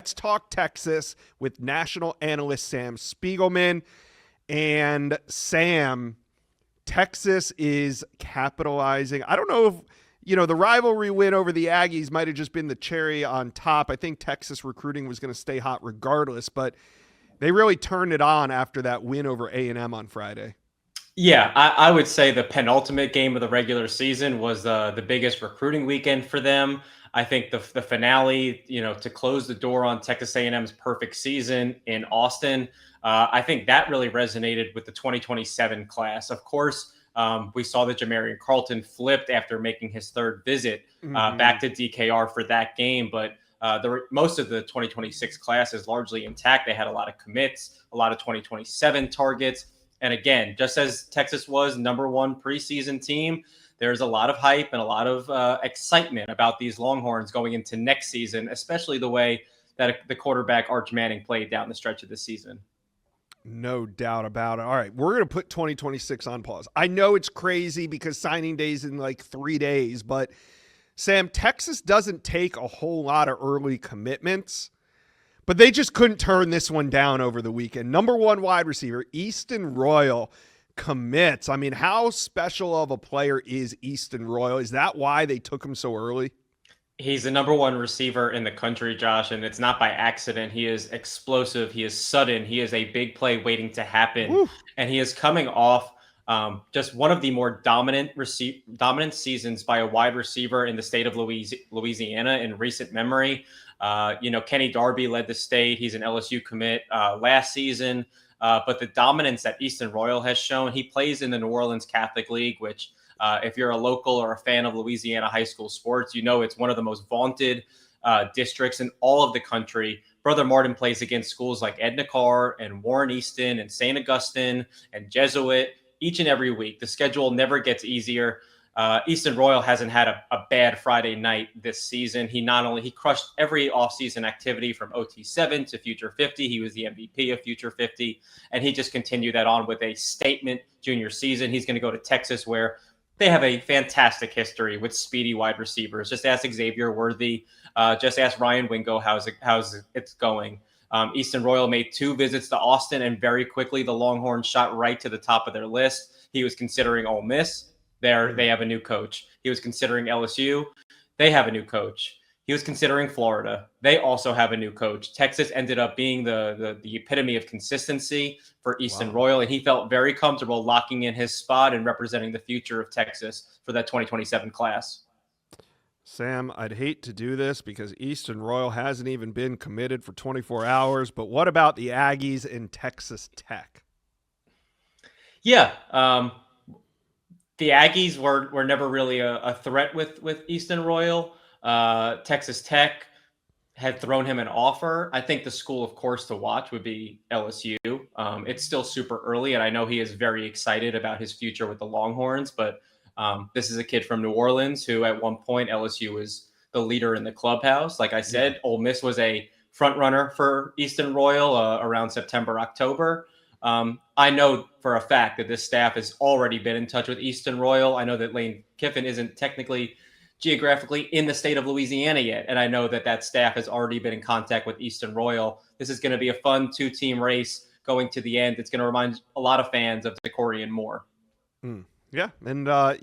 Let's Talk Texas with national analyst Sam Spiegelman. And Sam, Texas is capitalizing. I don't know if, the rivalry win over the Aggies might have just been the cherry on top. I think Texas recruiting was going to stay hot regardless, but they really turned it on after that win over A&M on Friday. Yeah, I would say the penultimate game of the regular season was the biggest recruiting weekend for them. I think the finale, to close the door on Texas A&M's perfect season in Austin, I think that really resonated with the 2027 class. Of course, we saw that Jamarian Carlton flipped after making his third visit back to DKR for that game, but most of the 2026 class is largely intact. They had a lot of commits, a lot of 2027 targets. And again, just as Texas was number one preseason team, there's a lot of hype and a lot of excitement about these Longhorns going into next season, especially the way that the quarterback Arch Manning played down the stretch of the season. No doubt about it. All right, we're going to put 2026 on pause. I know it's crazy because signing day's in like 3 days, but Sam, Texas doesn't take a whole lot of early commitments. But they just couldn't turn this one down over the weekend. Number one wide receiver, Easton Royal, commits. I mean, how special of a player is Easton Royal? Is that why they took him so early? He's the number one receiver in the country, Josh, and it's not by accident. He is explosive. He is sudden. He is a big play waiting to happen. Woo. And he is coming off just one of the more dominant seasons by a wide receiver in the state of Louisiana in recent memory. Kenny Darby led the state. He's an LSU commit last season. But the dominance that Easton Royal has shown, he plays in the New Orleans Catholic League, which if you're a local or a fan of Louisiana high school sports, it's one of the most vaunted districts in all of the country. Brother Martin plays against schools like Edna Carr and Warren Easton and St. Augustine and Jesuit each and every week. The schedule never gets easier. Easton Royal hasn't had a bad Friday night this season. He crushed every offseason activity from OT7 to Future 50. He was the MVP of Future 50, and he just continued that on with a statement junior season. He's going to go to Texas, where they have a fantastic history with speedy wide receivers. Just ask Xavier Worthy. Just ask Ryan Wingo how's it's going. Easton Royal made 2 visits to Austin, and very quickly the Longhorns shot right to the top of their list. He was considering Ole Miss. They have a new coach. He was considering LSU. They have a new coach. He was considering Florida. They also have a new coach. Texas ended up being the epitome of consistency for Easton Royal, and he felt very comfortable locking in his spot and representing the future of Texas for that 2027 class. Sam, I'd hate to do this because Easton Royal hasn't even been committed for 24 hours, but what about the Aggies in Texas Tech? Yeah, the Aggies were never really a threat with Easton Royal. Texas Tech had thrown him an offer. I think the school, of course, to watch would be LSU. It's still super early, and I know he is very excited about his future with the Longhorns, but this is a kid from New Orleans who at one point LSU was the leader in the clubhouse. Like I said, Ole Miss was a front runner for Easton Royal around September, October. I know for a fact that this staff has already been in touch with Easton Royal. I know that Lane Kiffin isn't technically geographically in the state of Louisiana yet, and I know that staff has already been in contact with Easton Royal. This is going to be a fun 2-team race going to the end. It's going to remind a lot of fans of DeCorian Moore. Yeah, and I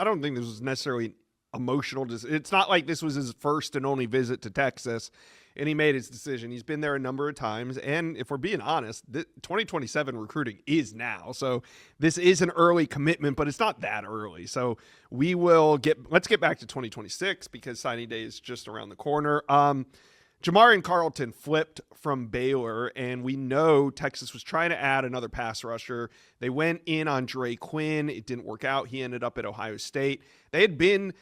don't think this was necessarily emotional. It's not like this was his first and only visit to Texas, and he made his decision. He's been there a number of times, and if we're being honest, 2027 recruiting is now. So this is an early commitment, but it's not that early. So let's get back to 2026 because signing day is just around the corner. Jamarian Carlton flipped from Baylor, and we know Texas was trying to add another pass rusher. They went in on Dre Quinn. It didn't work out. He ended up at Ohio State. They had been,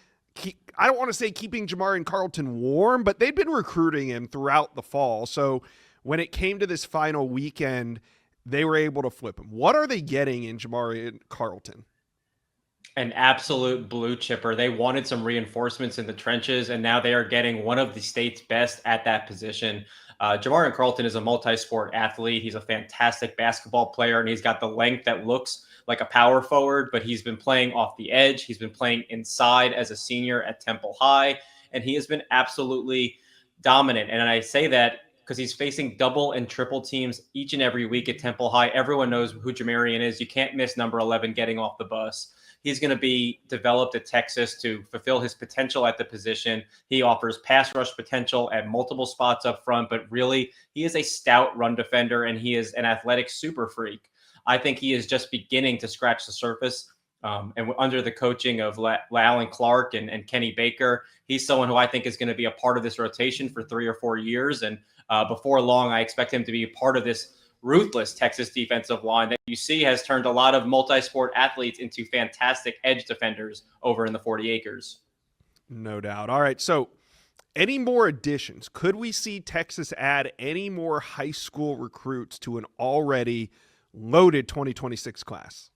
I don't want to say keeping Jamarian Carlton warm, but they'd been recruiting him throughout the fall. So when it came to this final weekend, they were able to flip him. What are they getting in Jamarian Carlton? An absolute blue chipper. They wanted some reinforcements in the trenches, and now they are getting one of the state's best at that position. Jamarian Carlton is a multi-sport athlete. He's a fantastic basketball player, and he's got the length that looks like a power forward, but he's been playing off the edge. He's been playing inside as a senior at Temple High, and he has been absolutely dominant. And I say that because he's facing double and triple teams each and every week at Temple High. Everyone knows who Jamarian is. You can't miss number 11 getting off the bus. He's going to be developed at Texas to fulfill his potential at the position. He offers pass rush potential at multiple spots up front, but really, he is a stout run defender, and he is an athletic super freak. I think he is just beginning to scratch the surface. And under the coaching of Alan Clark and Kenny Baker, he's someone who I think is going to be a part of this rotation for 3 or 4 years. And before long, I expect him to be a part of this ruthless Texas defensive line that you see has turned a lot of multi-sport athletes into fantastic edge defenders over in the 40 acres. No doubt. All right, so any more additions? Could we see Texas add any more high school recruits to an already loaded 2026 class?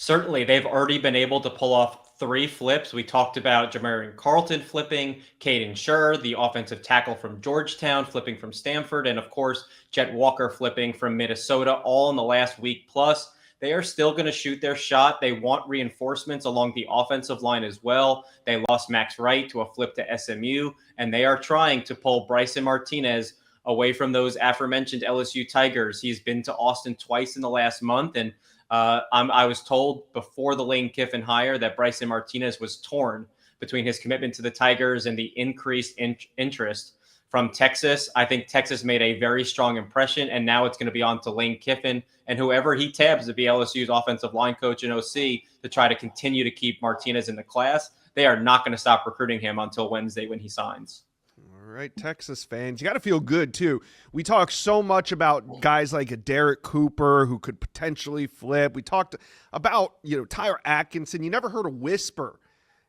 Certainly, they've already been able to pull off 3 flips. We talked about Jamarian Carlton flipping, Caden Schur, the offensive tackle from Georgetown, flipping from Stanford, and of course, Jet Walker flipping from Minnesota, all in the last week plus. They are still going to shoot their shot. They want reinforcements along the offensive line as well. They lost Max Wright to a flip to SMU, and they are trying to pull Bryson Martinez away from those aforementioned LSU Tigers. He's been to Austin twice in the last month, and I was told before the Lane Kiffin hire that Bryson Martinez was torn between his commitment to the Tigers and the increased interest from Texas. I think Texas made a very strong impression, and now it's going to be on to Lane Kiffin and whoever he tabs to be LSU's offensive line coach and OC to try to continue to keep Martinez in the class. They are not going to stop recruiting him until Wednesday when he signs. All right, Texas fans, you got to feel good too. We talk so much about guys like a Derek Cooper who could potentially flip. We talked about, Tyler Atkinson. You never heard a whisper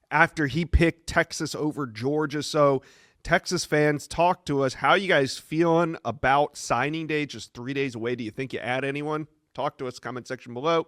after he picked Texas over Georgia. So Texas fans, talk to us. How you guys feeling about signing day? Just 3 days away. Do you think you add anyone? Talk to us, comment section below.